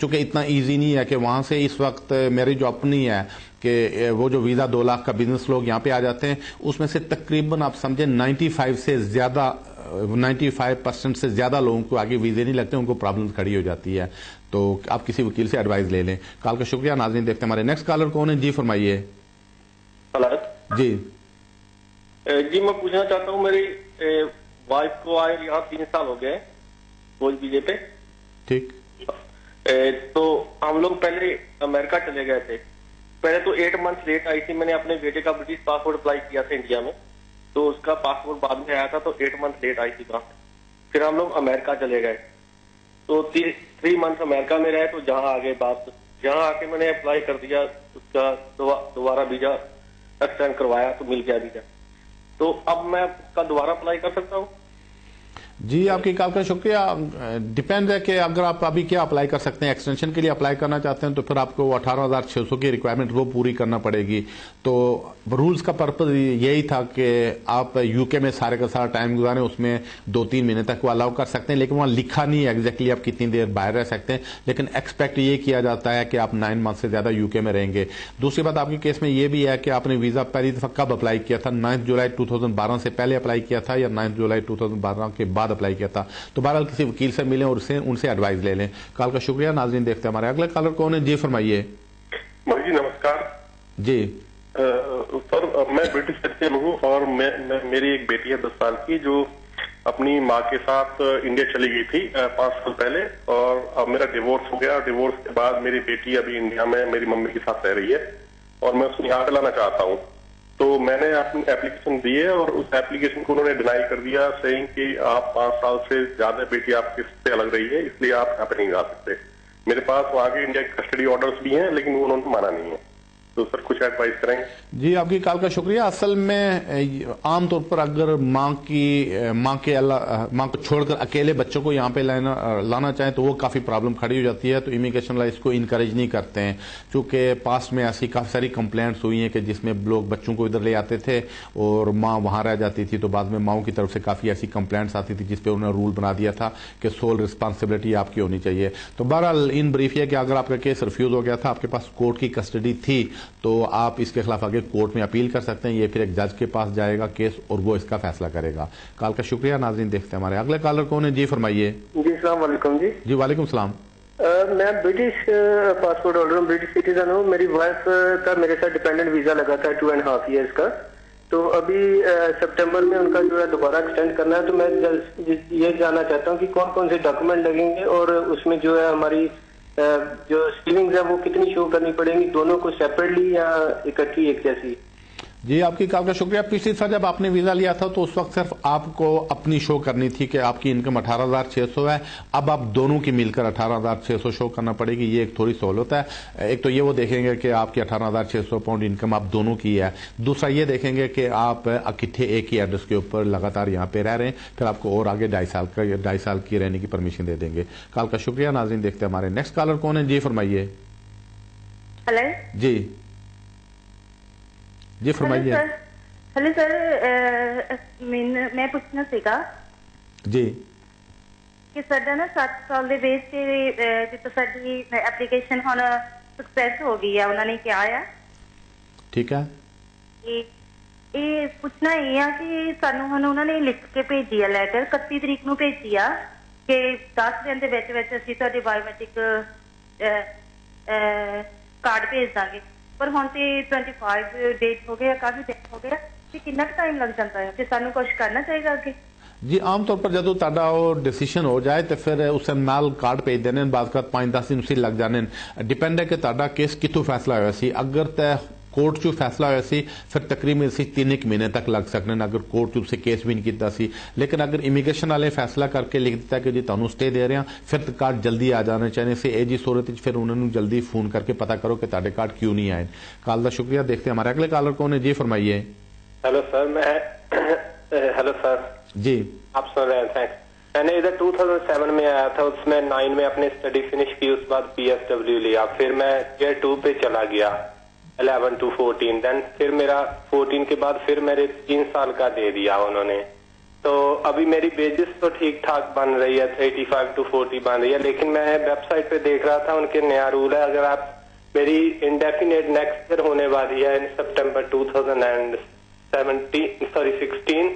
چونکہ اتنا ایزی نہیں ہے کہ وہاں سے اس وقت میری جو اپنی ہے کہ وہ جو ویزا 2 لاکھ کا بزنس لوگ یہاں پہ آ جاتے ہیں, اس میں سے تقریباً آپ سمجھیں 95% سے زیادہ لوگوں کو آگے ویزے نہیں لگتے, ان کو پرابلم کھڑی ہو جاتی ہے. تو آپ کسی وکیل سے ایڈوائز لے لیں. کال کا شکریہ. ناظرین دیکھتے ہیں ہمارے نیکسٹ کالر کون ہے. جی فرمائیے. جی جی میں پوچھنا چاہتا ہوں, میری وائف کو آئے یہاں 3 سال ہو گئے فوج ویزے پہ. ٹھیک. تو ہم لوگ پہلے امریکہ چلے گئے تھے. پہلے تو 8 منتھ لیٹ آئی تھی. میں نے اپنے بیٹے کا برٹش پاسپورٹ اپلائی کیا تھا انڈیا میں, تو اس کا پاسپورٹ بعد میں آیا تھا, تو 8 منتھ لیٹ آئی تھی وہاں. پھر ہم لوگ امریکہ چلے گئے, تو 3 منتھ امریکہ میں رہے, تو جہاں آگے بات, جہاں آ کے میں نے اپلائی کر دیا, اس کا دوبارہ ویزا ایکسٹینڈ کروایا تو مل گیا ویزا. تو اب میں اس کا دوبارہ اپلائی کر سکتا ہوں. جی آپ کی کال کا شکریہ. ڈیپینڈ ہے کہ اگر آپ ابھی کیا اپلائی کر سکتے ہیں. ایکسٹینشن کے لیے اپلائی کرنا چاہتے ہیں تو پھر آپ کو 18,600 کی ریکوائرمنٹ وہ پوری کرنا پڑے گی. تو رولز کا پرپز یہی تھا کہ آپ یو کے میں سارے کا سارا ٹائم گزاریں, اس میں 2-3 مہینے تک وہ الاؤ کر سکتے ہیں, لیکن وہاں لکھا نہیں ہے ایگزیکٹلی آپ کتنی دیر باہر رہ سکتے ہیں, لیکن ایکسپیکٹ یہ کیا جاتا ہے کہ آپ 9 منتھ سے زیادہ یو کے میں رہیں گے. دوسری بات آپ کے کیس میں یہ بھی ہے کہ آپ نے ویزا پہلی دفعہ کب اپلائی کیا تھا, 9 جولائی 2012 سے پہلے اپلائی کیا تھا یا 9 جولائی 2012 کے بعد اپلائی کیا تھا. تو بہرحال کسی وکیل سے ملیں اور ان سے ایڈوائز لے لیں. کال کا شکریہ. ناظرین دیکھتے ہیں ہمارے اگلے کالر کون ہے. جی فرمائیے. جی نمسکار. جی سر میں برٹش سٹیزن ہوں, اور میری ایک بیٹی ہے 10 سال کی جو اپنی ماں کے ساتھ انڈیا چلی گئی تھی 5 سال پہلے, اور اب میرا ڈیورس ہو گیا. ڈیورس کے بعد میری بیٹی ابھی انڈیا میں میری ممی کے ساتھ رہ رہی ہے, اور میں اس کو یہاں پہ لانا چاہتا ہوں. تو میں نے اپنی اپلیکیشن دی ہے اور اس اپلیکیشن کو انہوں نے ڈینائی کر دیا سیئنگ کہ آپ 5 سال سے زیادہ بیٹی آپ کی سے الگ رہی ہے، اس لیے آپ یہاں پہ نہیں آ سکتے. میرے پاس وہاں کے انڈیا کے کسٹڈی آرڈرز بھی ہیں لیکن انہوں نے مانا نہیں ہے. تو سر کچھ ایڈوائز کریں گے؟ جی آپ کی کال کا شکریہ. اصل میں عام طور پر اگر ماں کو چھوڑ کر اکیلے بچوں کو یہاں پہ لانا چاہیں تو وہ کافی پرابلم کھڑی ہو جاتی ہے. تو امیگریشن والے اس کو انکریج نہیں کرتے ہیں، چونکہ پاسٹ میں ایسی کافی ساری کمپلینٹس ہوئی ہیں کہ جس میں لوگ بچوں کو ادھر لے آتے تھے اور ماں وہاں رہ جاتی تھی. تو بعد میں ماؤں کی طرف سے کافی ایسی کمپلینٹس آتی تھی جس پہ انہوں نے رول بنا دیا تھا کہ سول رسپانسبلٹی آپ کی ہونی چاہیے. تو بہرحال ان بریف یہ کہ اگر آپ کا کیس ریفیوز ہو گیا تھا، آپ کے پاس کورٹ کی کسٹڈی تھی، تو آپ اس کے خلاف آگے کورٹ میں اپیل کر سکتے ہیں. یہ پھر ایک جج کے پاس جائے گا کیس اور وہ اس کا فیصلہ کرے گا. کال کا شکریہ. ناظرین دیکھتے ہیں ہمارے اگلے کالر کون ہے. جی فرمائیے. جی السلام علیکم. جی وعلیکم السلام. میں برٹش پاسپورٹ ہولڈر ہوں، برٹش سٹیزن ہوں. میری وائف کا میرے ساتھ ڈیپینڈنٹ ویزا لگا تھا 2.5 ایئرس کا. تو ابھی سپٹمبر میں ان کا جو ہے دوبارہ ایکسٹینڈ کرنا ہے. تو میں یہ جاننا چاہتا ہوں کہ کون کون سے ڈاکومنٹ لگیں گے اور اس میں جو ہے ہماری جو سیونگز ہے وہ کتنی شو کرنی پڑیں گی، دونوں کو سیپریٹلی یا اکٹھی ایک جیسی؟ جی آپ کی کال کا شکریہ. پچھلی دفعہ جب آپ نے ویزا لیا تھا تو اس وقت صرف آپ کو اپنی شو کرنی تھی کہ آپ کی انکم 18,600 ہے. اب آپ دونوں کی مل کر 18,600 شو کرنا پڑے گی. یہ ایک تھوڑی سہولت ہے. ایک تو یہ وہ دیکھیں گے کہ آپ کی 18,600 پاؤنڈ انکم آپ دونوں کی ہے. دوسرا یہ دیکھیں گے کہ آپ اکٹھے ایک ہی ایڈریس کے اوپر لگاتار یہاں پہ رہ رہے ہیں. پھر آپ کو اور آگے 2.5 سال کی رہنے کی پرمیشن دے دیں گے. کال کا شکریہ. ناظرین دیکھتے ہیں ہمارے نیکسٹ کالر کون ہے. جی فرمائیے. ہلو. جی فرمائیے. ہلو سر, میں پوچھنا سیگا جی کہ ساڈا نا 7 سال دے بیس تے جتوں ساڈی اپلیکیشن ہن سکسیس ہو گئی ہے, انہوں نے کیا ہے ٹھیک ہے یہ پوچھنا یہ ہے کہ سانو ہن انہوں نے لکھ کے بھیجی ہے لیٹر 31 تاریخ نو بھیجی ہے کہ 10 دن دے وچ وچ اسی تہاڈے بایومیٹرک کارڈ بھیج داں گے, پر ہن تے 25 ڈیٹ ہو گیا, کافی ڈیٹ ہو گیا, کہ کتنا ٹائم لگ جاتا ہے کہ سانو کچھ کرنا چاہیے آگے؟ جی عام طور پر جدو تہاڈا وہ ڈیسیشن ہو جائے تو پھر اس نال کارڈ بھیج دینے, بعض کا 5-10 دن اسی لگ جانے. ڈیپینڈ ہے کہ تہاڈا کیس کتوں فیصلہ ہوا سی. اگر تے کورٹ چو فیصلہ ہوا سی پھر تقریباً 3 مہینے تک لگ سکنے اگر کورٹ چو سے کیس بھی نہیں کیتا سی. لیکن اگر امیگریشن والے فیصلہ کر کے لکھ دیتا کہ جی تانوں سٹے دے رہے ہیں, پھر کارڈ جلدی آ جانے چاہیے سے اے جی صورت پھر انہوں نے جلدی فون کر کے پتا کرو کہ تہاڈے کارڈ کیوں نہیں آئے. کال دا شکریہ. دیکھتے ہیں ہمارے اگلے کالر کون ہے. جی فرمائیے. ہیلو سر, ہیلو سر جی آپ سن رہے ہیں؟ تھینکس. میں نے ادھر 2007 میں آیا تھا, اس میں 9 میں اپنی اسٹڈی فنش کی, اس بعد PSW لیا, پھر میں ایئر 2 پہ چلا گیا 11 to 14, دین پھر میرا 14 کے بعد پھر میرے 3 سال کا دے دیا انہوں نے. تو ابھی میری بیجز تو ٹھیک ٹھاک بن رہی ہے, 35 to 40 بن رہی ہے, لیکن میں ویب سائٹ پہ دیکھ رہا تھا ان کے نیا رول ہے, اگر آپ میری انڈیفینیٹ نیکسٹ ایئر ہونے والی ہے سپٹمبر 2016,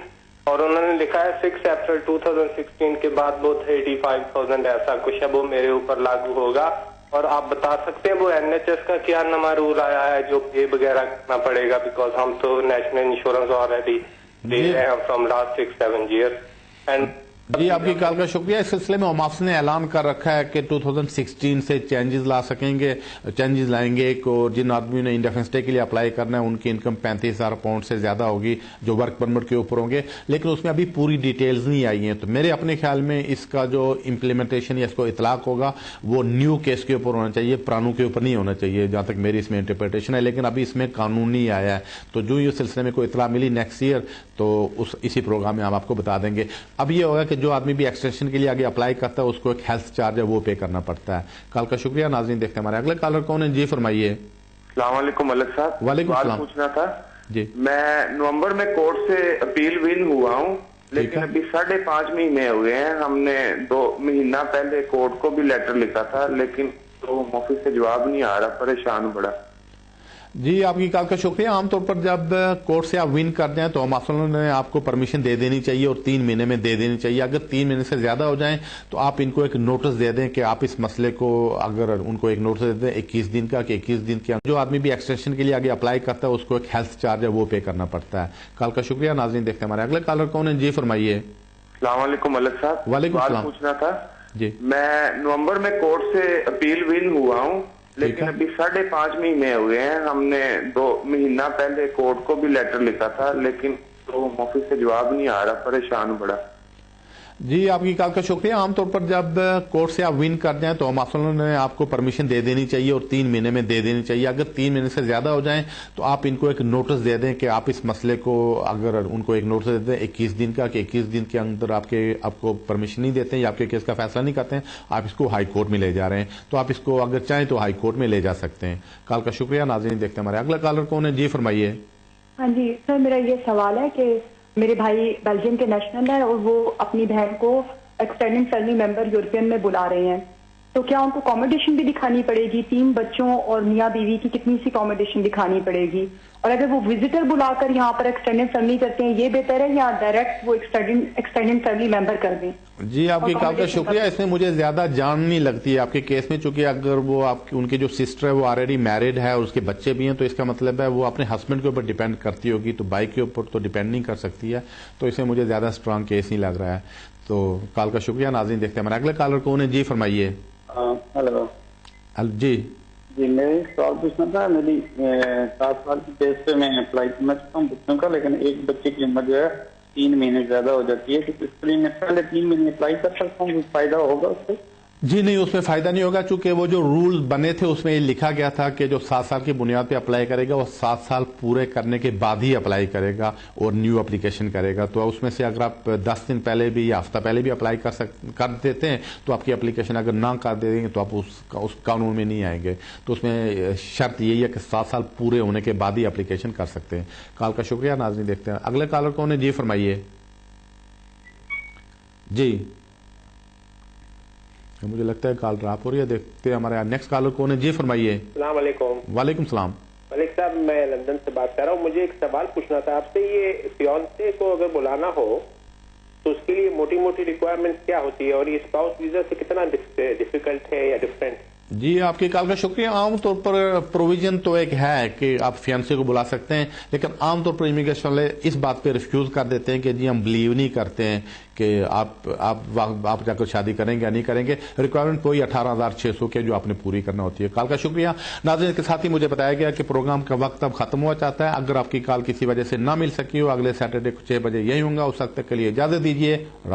اور انہوں نے لکھا ہے 6 اپریل 2016 کے بعد وہ 35,000 ایسا کچھ ہے وہ میرے اوپر لاگو ہوگا. اور آپ بتا سکتے ہیں وہ NHS کا کیا نیا رول آیا ہے جو پے وغیرہ کرنا پڑے گا, بیکاز ہم تو نیشنل انشورنس آلریڈی دے رہے ہیں فرام لاسٹ 6-7 ایئرس. اینڈ جی آپ کی کال کا شکریہ. اس سلسلے میں OMAFS نے اعلان کر رکھا ہے کہ 2016 سے چینجز لا سکیں گے, چینجز لائیں گے. جن آدمیوں نے انڈیفینٹ اسٹے کے لیے اپلائی کرنا ہے ان کی انکم 35,000 پاؤنڈ سے زیادہ ہوگی جو ورک پرمٹ کے اوپر ہوں گے, لیکن اس میں ابھی پوری ڈیٹیلز نہیں آئی ہیں. تو میرے اپنے خیال میں اس کا جو امپلیمنٹیشن یا اس کو اطلاق ہوگا وہ نیو کیس کے اوپر ہونا چاہیے, پرانوں کے اوپر نہیں ہونا چاہیے, جہاں تک میری اس میں انٹرپریٹیشن ہے. لیکن ابھی اس میں قانون نہیں آیا ہے, تو جو اس سلسلے میں کوئی اطلاع ملی نیکسٹ ایئر تو اسی پروگرام میں ہم آپ کو بتا دیں گے. اب یہ ہوگا کہ جو آدمی بھی ایکسٹینشن کے لیے آگے اپلائی کرتا ہے اس کو ایک ہیلتھ چارج ہے وہ پے کرنا پڑتا ہے. کال کا شکریہ. ناظرین دیکھتے ہیں ہمارے اگلے کالر کون ہے. جی فرمائیے. السلام علیکم ملک صاحب. وعلیکم السلام. پوچھنا تھا جی, میں نومبر میں کورٹ سے اپیل ون ہوا ہوں, لیکن ابھی 5.5 مہینے ہوئے ہیں. ہم نے 2 مہینہ پہلے کورٹ کو بھی لیٹر لکھا تھا, لیکن تو آفس سے جواب نہیں آ رہا, پریشان بڑا. جی آپ کی کال کا شکریہ. عام طور پر جب کورٹ سے آپ ون کر جائیں تو مسئلہ نے آپ کو پرمیشن دے دینی چاہیے اور 3 مہینے میں دے دینی چاہیے. اگر 3 مہینے سے زیادہ ہو جائیں تو آپ ان کو ایک نوٹس دے دیں کہ آپ اس مسئلے کو, اگر ان کو ایک نوٹس دے دیں 21 دن کا کہ 21 دن کے جو آدمی بھی ایکسٹینشن کے لیے آگے اپلائی کرتا ہے اس کو ایک ہیلتھ چارج ہے وہ پے کرنا پڑتا ہے. کال کا شکریہ. ناظرین دیکھتے ہیں ہمارے اگلے کالر کون ہے. جی فرمائیے. السلام علیکم ملک صاحب. وعلیکم السلام. پوچھنا تھا جی, میں نومبر میں کورٹ سے اپیل ون ہوا ہوں, لیکن ابھی 5.5 مہینے ہوئے ہیں. ہم نے 2 مہینہ پہلے کورٹ کو بھی لیٹر لکھا تھا, لیکن تو آفس سے جواب نہیں آ رہا, پریشان بڑا. جی آپ کی کال کا شکریہ. عام طور پر جب کورٹ سے آپ ون کر جائیں تو ماسٹر نے آپ کو پرمیشن دے دینی چاہیے اور 3 مہینے میں دے دینی چاہیے. اگر 3 مہینے سے زیادہ ہو جائیں تو آپ ان کو ایک نوٹس دے دیں کہ آپ اس مسئلے کو, اگر ان کو ایک نوٹس دے دیں 21 دن کا کہ 21 دن کے اندر آپ کو پرمیشن نہیں دیتے ہیں یا آپ کے کیس کا فیصلہ نہیں کرتے ہیں, آپ اس کو ہائی کورٹ میں لے جا رہے ہیں, تو آپ اس کو اگر چاہیں تو ہائی کورٹ میں لے جا سکتے ہیں. کال کا شکریہ. ناظرین دیکھتے ہیں ہمارے اگلا کالر کون ہے. جی فرمائیے. ہاں جی سر, میرا یہ سوال ہے کہ میرے بھائی بیلجیم کے نیشنل ہے اور وہ اپنی بہن کو ایکسٹینڈنگ فیملی ممبر یورپین میں بلا رہے ہیں, تو کیا ان کو اکوموڈیشن بھی دکھانی پڑے گی؟ 3 بچوں اور میاں بیوی کی کتنی سی اکوموڈیشن دکھانی پڑے گی؟ اور اگر وہ وزٹر بلا کر یہاں پر ایکسٹینڈنگ فیملی کرتے ہیں یہ بہتر ہے یا ڈائریکٹ وہ ایکسٹینڈنگ فیملی ممبر کر دیں؟ جی آپ کی کال کا شکریہ. اس میں مجھے زیادہ جان نہیں لگتی ہے آپ کے کیس میں, چونکہ اگر وہ ان کی جو سسٹر ہے وہ آلریڈی میرڈ ہے اور اس کے بچے بھی ہیں, تو اس کا مطلب ہے وہ اپنے ہسبینڈ کے اوپر ڈیپینڈ کرتی ہوگی, تو بھائی کے اوپر تو ڈیپینڈ نہیں کر سکتی ہے, تو اس میں مجھے زیادہ اسٹرانگ کیس نہیں لگ رہا ہے. تو کال کا شکریہ. ناظرین دیکھتے ہیں ہمارا اگلا کالر کون ہے. جی فرمائیے. ہلو. جی میں سوال پوچھنا تھا. میری 7 سال کی کیس پہ میں اپلائی کرنا چاہتا ہوں بچوں کا, لیکن ایک بچے کی عمر جو ہے 3 مہینے زیادہ ہو جاتی ہے, تو اس کے لیے میں پہلے 3 مہینے اپلائی کر سکتا ہوں, فائدہ ہوگا اس سے؟ جی نہیں, اس میں فائدہ نہیں ہوگا, چونکہ وہ جو رول بنے تھے اس میں یہ لکھا گیا تھا کہ جو 7 سال کی بنیاد پہ اپلائی کرے گا وہ 7 سال پورے کرنے کے بعد ہی اپلائی کرے گا اور نیو اپلیکیشن کرے گا. تو اس میں سے اگر آپ 10 دن پہلے بھی یا ہفتہ پہلے بھی اپلائی کر دیتے ہیں تو آپ کی اپلیکیشن اگر نہ کر دیں گے تو آپ اس قانون میں نہیں آئیں گے. تو اس میں شرط یہی ہے کہ 7 سال پورے ہونے کے بعد ہی اپلیکیشن کر سکتے ہیں. کال کا شکریہ. ناظرین دیکھتے ہیں اگلے کالر کون ہے. جی فرمائیے. جی مجھے لگتا ہے کال ڈراپ ہو رہی ہے, دیکھتے ہیں ہمارے نیکسٹ کالر کون ہے. جی فرمائیے. السلام علیکم. وعلیکم السلام. ملک صاحب میں لندن سے بات کر رہا ہوں. مجھے ایک سوال پوچھنا تھا آپ سے. یہ فیانسے کو اگر بلانا ہو تو اس کے لیے موٹی موٹی ریکوائرمنٹ کیا ہوتی ہے, اور یہ اسپاؤس ویزا سے کتنا ڈیفیکلٹ ہے یا ڈفرینٹ؟ جی آپ کی کال کا شکریہ. عام طور پر پروویژن تو ایک ہے کہ آپ فیانسے کو بلا سکتے ہیں, لیکن عام طور پر امیگریشن والے اس بات پہ ریفیوز کر دیتے ہیں کہ جی ہم بلیو نہیں کرتے ہیں کہ آپ جا کر شادی کریں گے یا نہیں کریں گے. ریکوائرمنٹ کوئی 18,600 کے جو آپ نے پوری کرنا ہوتی ہے. کال کا شکریہ. ناظرین کے ساتھ ہی مجھے بتایا گیا کہ پروگرام کا وقت اب ختم ہوا چاہتا ہے. اگر آپ کی کال کسی وجہ سے نہ مل سکی ہو, اگلے سیٹرڈے کو 6 بجے یہی ہوں گا. اس وقت تک کے لیے اجازت دیجیے.